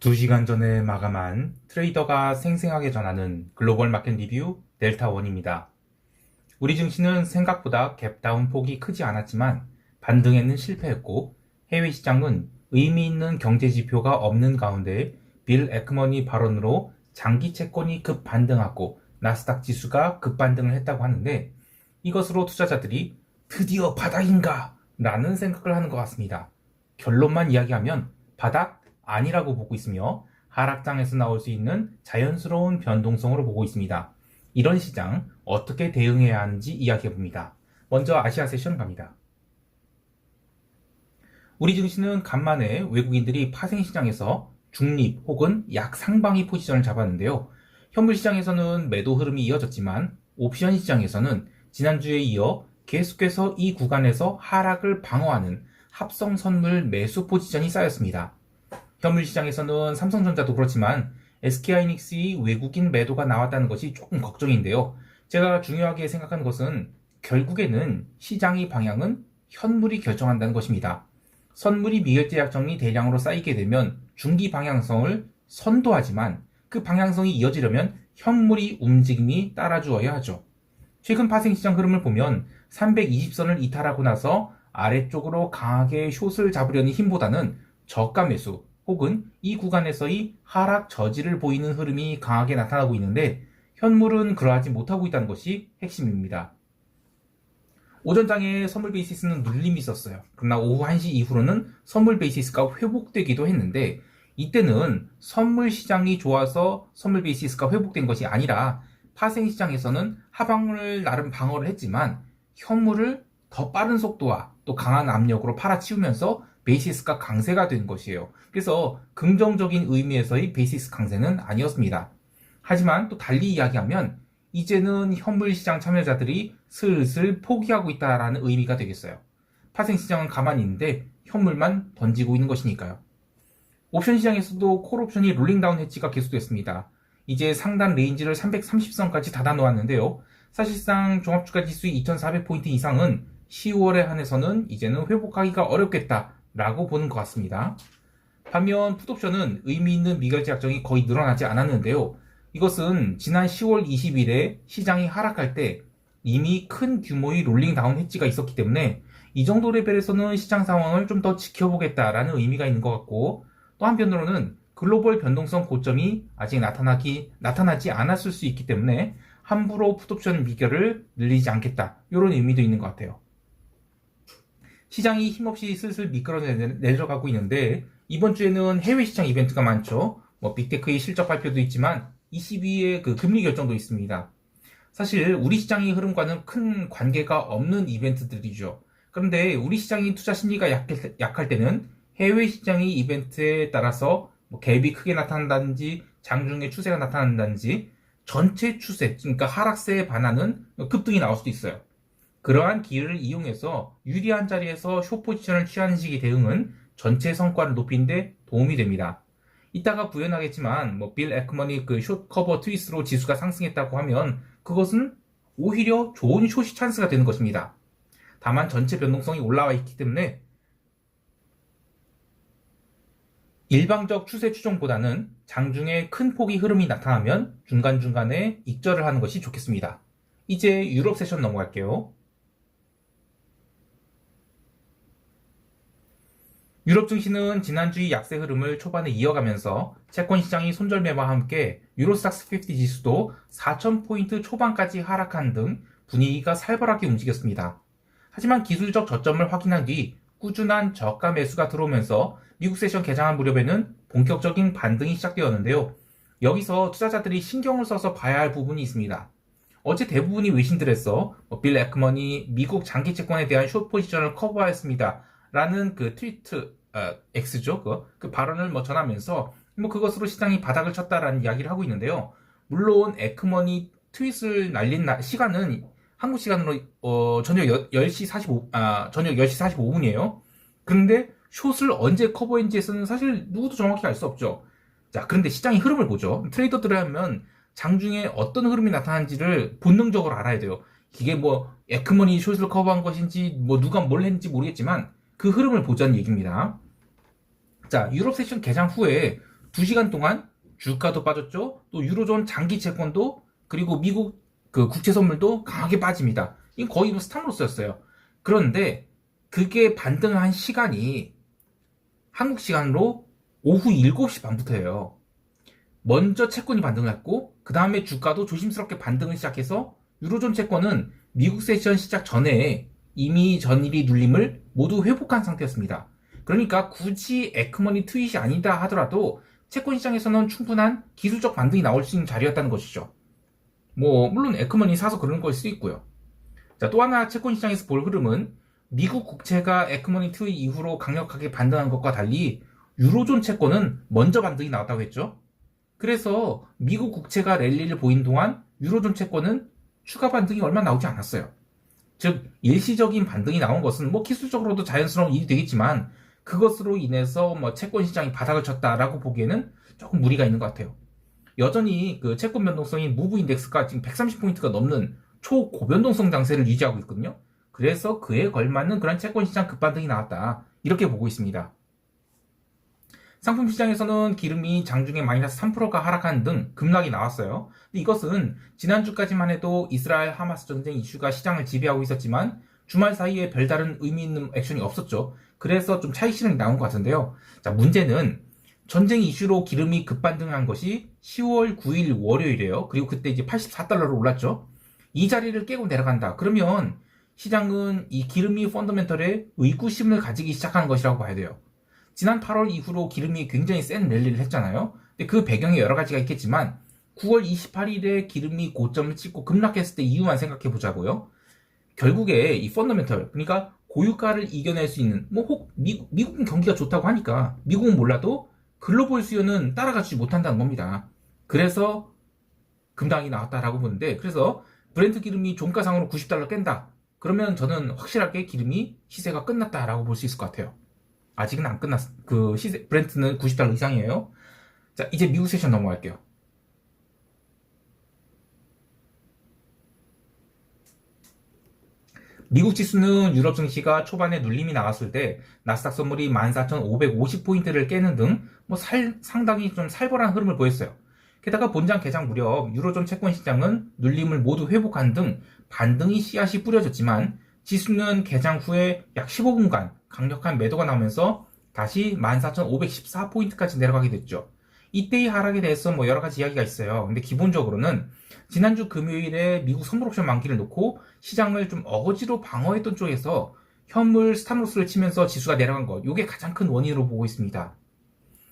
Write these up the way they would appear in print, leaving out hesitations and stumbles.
2시간 전에 마감한 트레이더가 생생하게 전하는 글로벌 마켓 리뷰 델타원입니다. 우리 증시는 생각보다 갭다운 폭이 크지 않았지만 반등에는 실패했고 해외 시장은 의미 있는 경제 지표가 없는 가운데 빌 에크머니 발언으로 장기 채권이 급 반등하고 나스닥 지수가 급반등을 했다고 하는데 이것으로 투자자들이 드디어 바닥인가? 라는 생각을 하는 것 같습니다. 결론만 이야기하면 바닥 아니라고 보고 있으며 하락장에서 나올 수 있는 자연스러운 변동성으로 보고 있습니다. 이런 시장 어떻게 대응해야 하는지 이야기해 봅니다. 먼저 아시아 세션 갑니다. 우리 증시는 간만에 외국인들이 파생시장에서 중립 혹은 약상방위 포지션을 잡았는데요. 현물시장에서는 매도 흐름이 이어졌지만 옵션 시장에서는 지난주에 이어 계속해서 이 구간에서 하락을 방어하는 합성 선물 매수 포지션이 쌓였습니다. 현물시장에서는 삼성전자도 그렇지만 SK하이닉스의 외국인 매도가 나왔다는 것이 조금 걱정인데요. 제가 중요하게 생각하는 것은 결국에는 시장의 방향은 현물이 결정한다는 것입니다. 선물이 미결제 약정이 대량으로 쌓이게 되면 중기 방향성을 선도하지만 그 방향성이 이어지려면 현물이 움직임이 따라주어야 하죠. 최근 파생시장 흐름을 보면 320선을 이탈하고 나서 아래쪽으로 강하게 숏을 잡으려는 힘보다는 저가 매수 혹은 이 구간에서의 하락 저지를 보이는 흐름이 강하게 나타나고 있는데 현물은 그러하지 못하고 있다는 것이 핵심입니다. 오전장에 선물 베이시스는 눌림이 있었어요. 그러나 오후 1시 이후로는 선물 베이시스가 회복되기도 했는데 이때는 선물 시장이 좋아서 선물 베이시스가 회복된 것이 아니라 파생 시장에서는 하방을 나름 방어를 했지만 현물을 더 빠른 속도와 또 강한 압력으로 팔아치우면서 베이시스가 강세가 된 것이에요. 그래서 긍정적인 의미에서의 베이시스 강세는 아니었습니다. 하지만 또 달리 이야기하면 이제는 현물시장 참여자들이 슬슬 포기하고 있다라는 의미가 되겠어요. 파생시장은 가만히 있는데 현물만 던지고 있는 것이니까요. 옵션 시장에서도 콜옵션이 롤링다운 해지가 계속됐습니다. 이제 상단 레인지를 330선까지 닫아놓았는데요. 사실상 종합주가지수 2400포인트 이상은 10월에 한해서는 이제는 회복하기가 어렵겠다라고 보는 것 같습니다. 반면 풋옵션은 의미 있는 미결제 약정이 거의 늘어나지 않았는데요. 이것은 지난 10월 20일에 시장이 하락할 때 이미 큰 규모의 롤링다운 해지가 있었기 때문에 이 정도 레벨에서는 시장 상황을 좀 더 지켜보겠다라는 의미가 있는 것 같고 또 한편으로는 글로벌 변동성 고점이 아직 나타나지 않았을 수 있기 때문에 함부로 풋옵션 미결을 늘리지 않겠다 이런 의미도 있는 것 같아요. 시장이 힘없이 슬슬 미끄러 내려가고 있는데 이번 주에는 해외 시장 이벤트가 많죠. 빅테크의 실적 발표도 있지만 ECB의 그 금리 결정도 있습니다. 사실 우리 시장의 흐름과는 큰 관계가 없는 이벤트들이죠. 그런데 우리 시장이 투자 심리가 약할 때는 해외 시장의 이벤트에 따라서 갭이 크게 나타난다든지 장중에 추세가 나타난다든지 전체 추세, 그러니까 하락세에 반하는 급등이 나올 수도 있어요. 그러한 기회를 이용해서 유리한 자리에서 숏 포지션을 취하는 식의 대응은 전체 성과를 높이는 데 도움이 됩니다. 이따가 부연하겠지만 빌 에크먼이 그 숏 커버 트위스로 지수가 상승했다고 하면 그것은 오히려 좋은 숏이 찬스가 되는 것입니다. 다만 전체 변동성이 올라와 있기 때문에 일방적 추세 추종보다는 장중에 큰 폭의 흐름이 나타나면 중간중간에 익절을 하는 것이 좋겠습니다. 이제 유럽 세션 넘어갈게요. 유럽 증시는 지난주의 약세 흐름을 초반에 이어가면서 채권 시장이 손절매와 함께 유로스탁스 50 지수도 4,000포인트 초반까지 하락한 등 분위기가 살벌하게 움직였습니다. 하지만 기술적 저점을 확인한 뒤 꾸준한 저가 매수가 들어오면서 미국 세션 개장한 무렵에는 본격적인 반등이 시작되었는데요. 여기서 투자자들이 신경을 써서 봐야 할 부분이 있습니다. 어제 대부분이 외신들에서 빌 에크먼이 미국 장기 채권에 대한 숏 포지션을 커버하였습니다. 라는 그 트위트, X죠. 그 발언을 전하면서 그것으로 시장이 바닥을 쳤다라는 이야기를 하고 있는데요. 물론 에크먼이 트윗을 날린 시간은 한국 시간으로 저녁 10시 45분이에요. 그런데 숏을 언제 커버했는지에서는 사실 누구도 정확히 알 수 없죠. 자, 그런데 시장의 흐름을 보죠. 트레이더들이라면 장중에 어떤 흐름이 나타나는지를 본능적으로 알아야 돼요. 이게 에크먼이 숏을 커버한 것인지 누가 뭘 했는지 모르겠지만 그 흐름을 보자는 얘기입니다. 자, 유럽 세션 개장 후에 2시간 동안 주가도 빠졌죠. 또 유로존 장기 채권도 그리고 미국 그 국채 선물도 강하게 빠집니다. 이건 거의 뭐 스탑로스였어요. 그런데 그게 반등한 시간이 한국 시간으로 오후 7시 반부터예요. 먼저 채권이 반등했고 그 다음에 주가도 조심스럽게 반등을 시작해서 유로존 채권은 미국 세션 시작 전에 이미 전일이 눌림을 모두 회복한 상태였습니다. 그러니까 굳이 에크머니 트윗이 아니다 하더라도 채권 시장에서는 충분한 기술적 반등이 나올 수 있는 자리였다는 것이죠. 뭐 물론 에크머니 사서 그런 걸 수 있고요. 자, 또 하나 채권 시장에서 볼 흐름은 미국 국채가 에크머니 트윗 이후로 강력하게 반등한 것과 달리 유로존 채권은 먼저 반등이 나왔다고 했죠. 그래서 미국 국채가 랠리를 보인 동안 유로존 채권은 추가 반등이 얼마 나오지 않았어요. 즉 일시적인 반등이 나온 것은 뭐 기술적으로도 자연스러운 일이 되겠지만 그것으로 인해서 뭐 채권 시장이 바닥을 쳤다라고 보기에는 조금 무리가 있는 것 같아요. 여전히 그 채권 변동성인 무브 인덱스가 지금 130포인트가 넘는 초고변동성 장세를 유지하고 있거든요. 그래서 그에 걸맞는 그런 채권 시장 급반등이 나왔다. 이렇게 보고 있습니다. 상품 시장에서는 기름이 장중에 마이너스 3%가 하락하는 등 급락이 나왔어요. 근데 이것은 지난주까지만 해도 이스라엘 하마스 전쟁 이슈가 시장을 지배하고 있었지만 주말 사이에 별다른 의미 있는 액션이 없었죠. 그래서 좀 차익 실현이 나온 것 같은데요. 자, 문제는 전쟁 이슈로 기름이 급반등한 것이 10월 9일 월요일이에요. 그리고 그때 이제 84달러로 올랐죠. 이 자리를 깨고 내려간다. 그러면 시장은 이 기름이 펀더멘털에 의구심을 가지기 시작하는 것이라고 봐야 돼요. 지난 8월 이후로 기름이 굉장히 센 랠리를 했잖아요. 근데 그 배경에 여러 가지가 있겠지만 9월 28일에 기름이 고점을 찍고 급락했을 때 이유만 생각해 보자고요. 결국에 이 펀더멘털, 그러니까 고유가를 이겨낼 수 있는 뭐 혹 미국은 경기가 좋다고 하니까 미국은 몰라도 글로벌 수요는 따라가지 못한다는 겁니다. 그래서 급락이 나왔다라고 보는데, 그래서 브렌트 기름이 종가상으로 90달러 깬다. 그러면 저는 확실하게 기름이 시세가 끝났다라고 볼 수 있을 것 같아요. 아직은 안 끝났어. 그 시세, 브렌트는 90달러 이상이에요. 자, 이제 미국 세션 넘어갈게요. 미국 지수는 유럽 증시가 초반에 눌림이 나왔을 때 나스닥 선물이 14,550포인트를 깨는 등 뭐 상당히 좀 살벌한 흐름을 보였어요. 게다가 본장 개장 무렵 유로존 채권 시장은 눌림을 모두 회복한 등 반등의 씨앗이 뿌려졌지만 지수는 개장 후에 약 15분간 강력한 매도가 나오면서 다시 14,514포인트까지 내려가게 됐죠. 이때의 하락에 대해서 뭐 여러 가지 이야기가 있어요. 근데 기본적으로는 지난주 금요일에 미국 선물 옵션 만기를 놓고 시장을 좀 어거지로 방어했던 쪽에서 현물 스탑로스를 치면서 지수가 내려간 것, 이게 가장 큰 원인으로 보고 있습니다.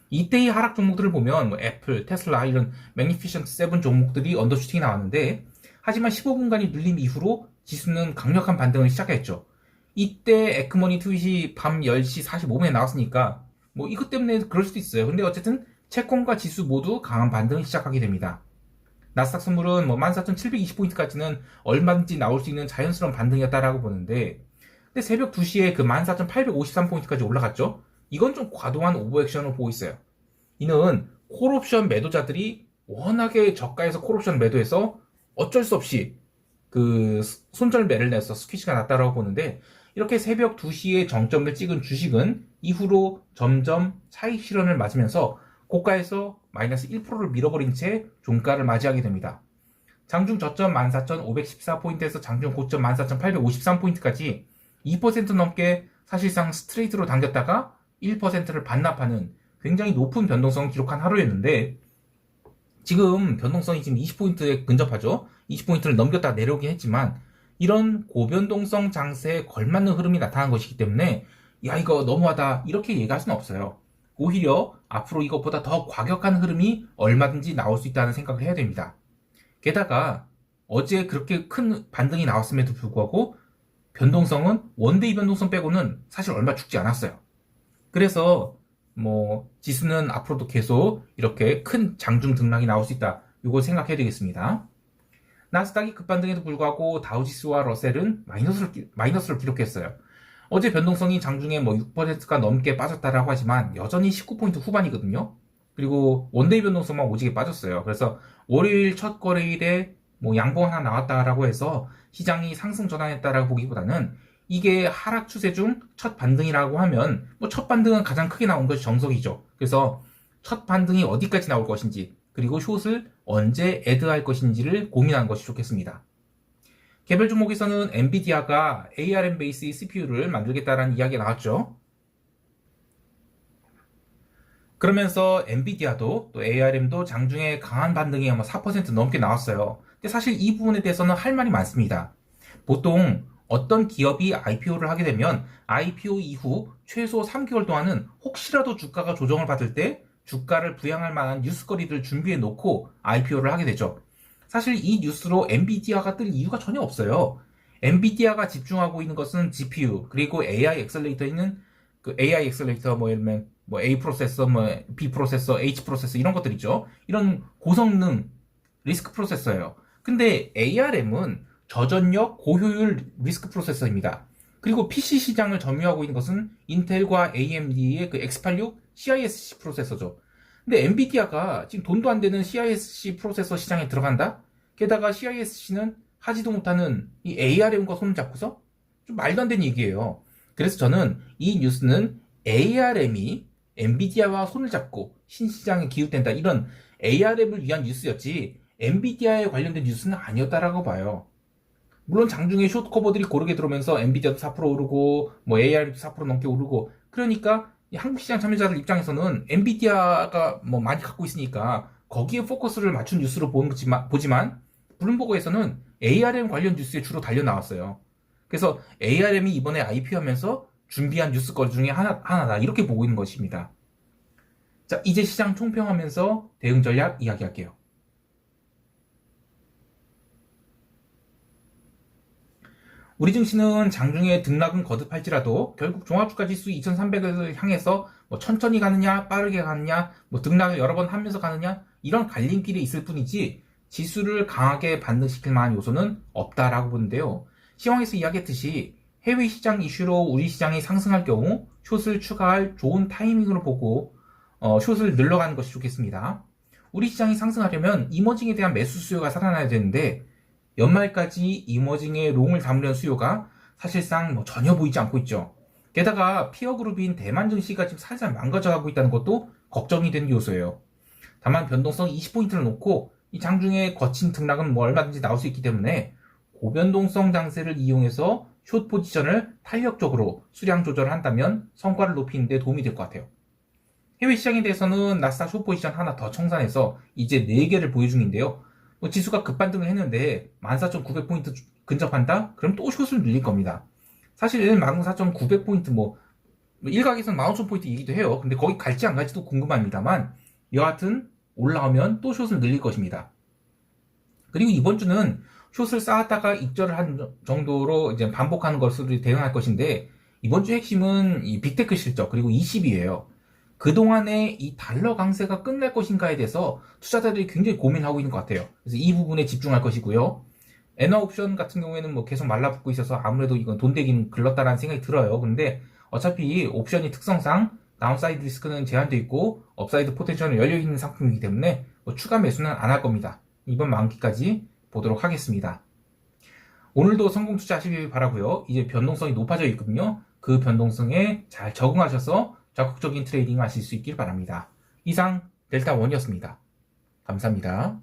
이때의 하락 종목들을 보면 뭐 애플, 테슬라 이런 매니피션트 7 종목들이 언더슈팅이 나왔는데, 하지만 15분간의 눌림 이후로 지수는 강력한 반등을 시작했죠. 이때 에크머니 트윗이 밤 10시 45분에 나왔으니까 뭐 이것 때문에 그럴 수도 있어요. 근데 어쨌든 채권과 지수 모두 강한 반등을 시작하게 됩니다. 나스닥 선물은 뭐 14,720포인트까지는 얼마든지 나올 수 있는 자연스러운 반등이었다라고 보는데, 근데 새벽 2시에 그 14,853포인트까지 올라갔죠. 이건 좀 과도한 오버액션을 보고 있어요. 이는 콜옵션 매도자들이 워낙에 저가에서 콜옵션 매도해서 어쩔 수 없이 그 손절매를 내서 스퀴즈가 났다라고 보는데, 이렇게 새벽 2시에 정점을 찍은 주식은 이후로 점점 차익 실현을 맞으면서 고가에서 마이너스 1%를 밀어버린 채 종가를 맞이하게 됩니다. 장중 저점 14,514포인트에서 장중 고점 14,853포인트까지 2% 넘게 사실상 스트레이트로 당겼다가 1%를 반납하는 굉장히 높은 변동성을 기록한 하루였는데, 지금 변동성이 지금 20포인트에 근접하죠. 20포인트를 넘겼다 내려오긴 했지만 이런 고변동성 장세에 걸맞는 흐름이 나타난 것이기 때문에 야 이거 너무하다 이렇게 얘기할 수는 없어요. 오히려 앞으로 이것보다 더 과격한 흐름이 얼마든지 나올 수 있다는 생각을 해야 됩니다. 게다가 어제 그렇게 큰 반등이 나왔음에도 불구하고 변동성은 원데이 변동성 빼고는 사실 얼마 죽지 않았어요. 그래서 뭐 지수는 앞으로도 계속 이렇게 큰 장중 등락이 나올 수 있다. 이걸 생각해야 되겠습니다. 나스닥이 급반등에도 불구하고 다우지수와 러셀은 마이너스를 기록했어요. 어제 변동성이 장중에 뭐 6%가 넘게 빠졌다라고 하지만 여전히 19포인트 후반이거든요. 그리고 원데이 변동성만 오지게 빠졌어요. 그래서 월요일 첫 거래일에 뭐 양봉 하나 나왔다라고 해서 시장이 상승 전환했다라고 보기보다는 이게 하락 추세 중 첫 반등이라고 하면 뭐 첫 반등은 가장 크게 나온 것이 정석이죠. 그래서 첫 반등이 어디까지 나올 것인지, 그리고 숏을 언제 애드할 것인지를 고민하는 것이 좋겠습니다. 개별 종목에서는 엔비디아가 ARM 베이스 CPU를 만들겠다라는 이야기가 나왔죠. 그러면서 엔비디아도 또 ARM도 장중에 강한 반등이 아마 4% 넘게 나왔어요. 근데 사실 이 부분에 대해서는 할 말이 많습니다. 보통 어떤 기업이 IPO를 하게 되면 IPO 이후 최소 3개월 동안은 혹시라도 주가가 조정을 받을 때 주가를 부양할 만한 뉴스거리를 준비해 놓고 IPO를 하게 되죠. 사실 이 뉴스로 엔비디아가 뜰 이유가 전혀 없어요. 엔비디아가 집중하고 있는 것은 GPU 그리고 AI 엑셀레이터 있는 그 AI 엑셀레이터 뭐 예를 들면 뭐 A 프로세서, 뭐 B 프로세서, H 프로세서 이런 것들 있죠. 이런 고성능 리스크 프로세서예요. 근데 ARM은 저전력 고효율 리스크 프로세서입니다. 그리고 PC 시장을 점유하고 있는 것은 인텔과 AMD의 그 X86 CISC 프로세서죠. 근데 엔비디아가 지금 돈도 안 되는 CISC 프로세서 시장에 들어간다? 게다가 CISC는 하지도 못하는 이 ARM과 손을 잡고서 좀 말도 안 되는 얘기예요. 그래서 저는 이 뉴스는 ARM이 엔비디아와 손을 잡고 신시장에 기웃된다 이런 ARM을 위한 뉴스였지 엔비디아에 관련된 뉴스는 아니었다라고 봐요. 물론 장중에 숏 커버들이 고르게 들어오면서 엔비디아도 4% 오르고 뭐 ARM도 4% 넘게 오르고 그러니까 한국 시장 참여자들 입장에서는 엔비디아가 뭐 많이 갖고 있으니까 거기에 포커스를 맞춘 뉴스로 보지만 블룸버그에서는 ARM 관련 뉴스에 주로 달려 나왔어요. 그래서 ARM이 이번에 IPO 하면서 준비한 뉴스거리 중에 하나다 이렇게 보고 있는 것입니다. 자, 이제 시장 총평하면서 대응 전략 이야기할게요. 우리 증시는 장중에 등락은 거듭할지라도 결국 종합주가지수 2300을 향해서 뭐 천천히 가느냐 빠르게 가느냐 뭐 등락을 여러 번 하면서 가느냐 이런 갈림길이 있을 뿐이지 지수를 강하게 반등시킬 만한 요소는 없다라고 보는데요. 시황에서 이야기했듯이 해외 시장 이슈로 우리 시장이 상승할 경우 숏을 추가할 좋은 타이밍으로 보고 숏을 늘려가는 것이 좋겠습니다. 우리 시장이 상승하려면 이머징에 대한 매수 수요가 살아나야 되는데 연말까지 이머징의 롱을 담으려는 수요가 사실상 뭐 전혀 보이지 않고 있죠. 게다가 피어그룹인 대만 증시가 지금 살살 망가져가고 있다는 것도 걱정이 되는 요소예요. 다만 변동성 20포인트를 놓고 이 장중에 거친 등락은 뭐 얼마든지 나올 수 있기 때문에 고변동성 장세를 이용해서 숏 포지션을 탄력적으로 수량 조절을 한다면 성과를 높이는 데 도움이 될 것 같아요. 해외 시장에 대해서는 나스닥 숏 포지션 하나 더 청산해서 이제 4개를 보유 중인데요. 지수가 급반등을 했는데 14,900포인트 근접한다? 그럼 또 숏을 늘릴 겁니다. 사실 14,900포인트 뭐 일각에서는 15,000포인트 얘기도 해요. 근데 거기 갈지 안 갈지도 궁금합니다만 여하튼 올라오면 또 숏을 늘릴 것입니다. 그리고 이번 주는 숏을 쌓았다가 익절을 한 정도로 이제 반복하는 것으로 대응할 것인데 이번 주 핵심은 이 빅테크 실적 그리고 20이에요. 그동안에 이 달러 강세가 끝날 것인가에 대해서 투자자들이 굉장히 고민하고 있는 것 같아요. 그래서 이 부분에 집중할 것이고요. 엔화 옵션 같은 경우에는 뭐 계속 말라붙고 있어서 아무래도 이건 돈 되긴 글렀다라는 생각이 들어요. 근데 어차피 옵션이 특성상 다운사이드 리스크는 제한되어 있고 업사이드 포텐셜은 열려있는 상품이기 때문에 뭐 추가 매수는 안 할 겁니다. 이번 만기까지 보도록 하겠습니다. 오늘도 성공 투자하시길 바라고요. 이제 변동성이 높아져 있거든요. 그 변동성에 잘 적응하셔서 적극적인 트레이딩 하실 수 있길 바랍니다. 이상 델타원이었습니다. 감사합니다.